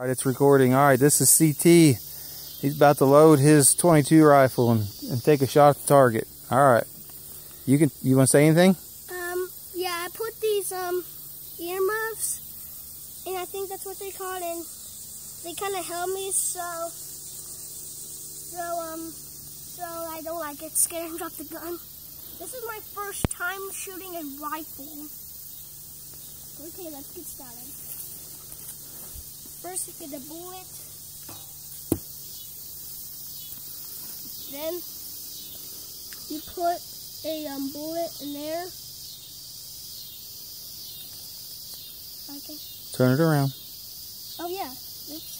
All right, it's recording. All right, this is CT. He's about to load his .22 rifle and take a shot at the target. All right. You want to say anything? Yeah, I put these earmuffs, and I think that's what they're called, and they kind of help me so I don't get scared and drop the gun. This is my first time shooting a rifle. Okay, let's get started. First, you get a bullet. Then you put a bullet in there. Okay. Turn it around. Oh yeah. Oops.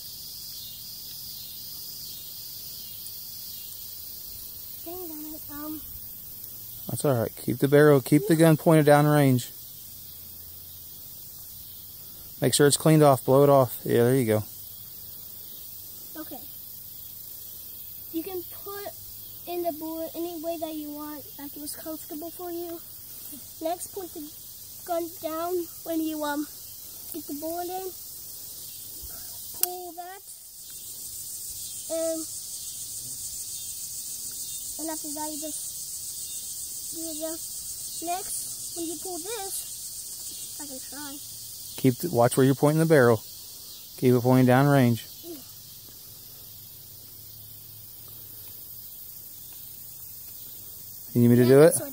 Dang it. That's all right. Keep the barrel. Keep the gun pointed down range. Make sure it's cleaned off. Blow it off. Yeah, there you go. Okay. You can put in the bullet any way that you want, that feels comfortable for you. Next, put the gun down when you get the bullet in. Pull that, and after that you just do it again. Next, when you pull this, I can try. Watch where you're pointing the barrel. Keep it pointing down range. You need me to do it? All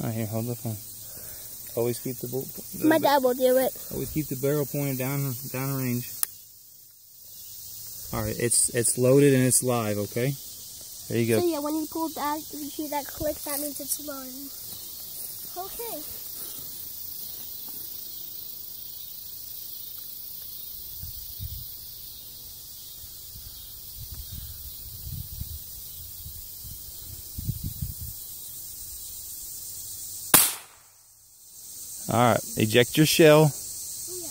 right, here, hold the phone. Always keep the My dad will do it. Always keep the barrel pointed down range. All right, it's loaded and it's live. Okay, there you go. So yeah, when you pull that, if you hear that click, that means it's loading. Okay. All right, eject your shell. Yeah.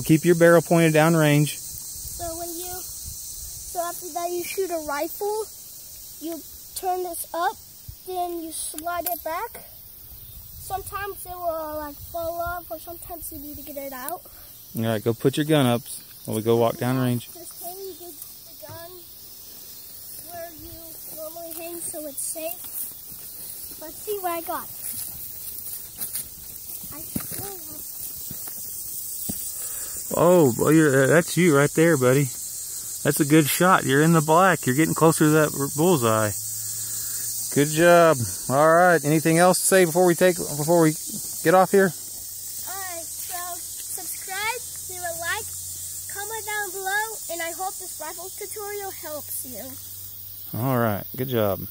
Keep your barrel pointed down range. So after that you shoot a rifle, you turn this up, then you slide it back. Sometimes it will fall off, or sometimes you need to get it out. All right, go put your gun up while we go walk down range. Just hang the gun where you normally hang so it's safe. Let's see what I got. Oh, well, that's you right there, buddy. That's a good shot. You're in the black. You're getting closer to that bullseye. Good job. All right. Anything else to say before we get off here? Alright, so subscribe, leave a like, comment down below, and I hope this rifle tutorial helps you. All right. Good job.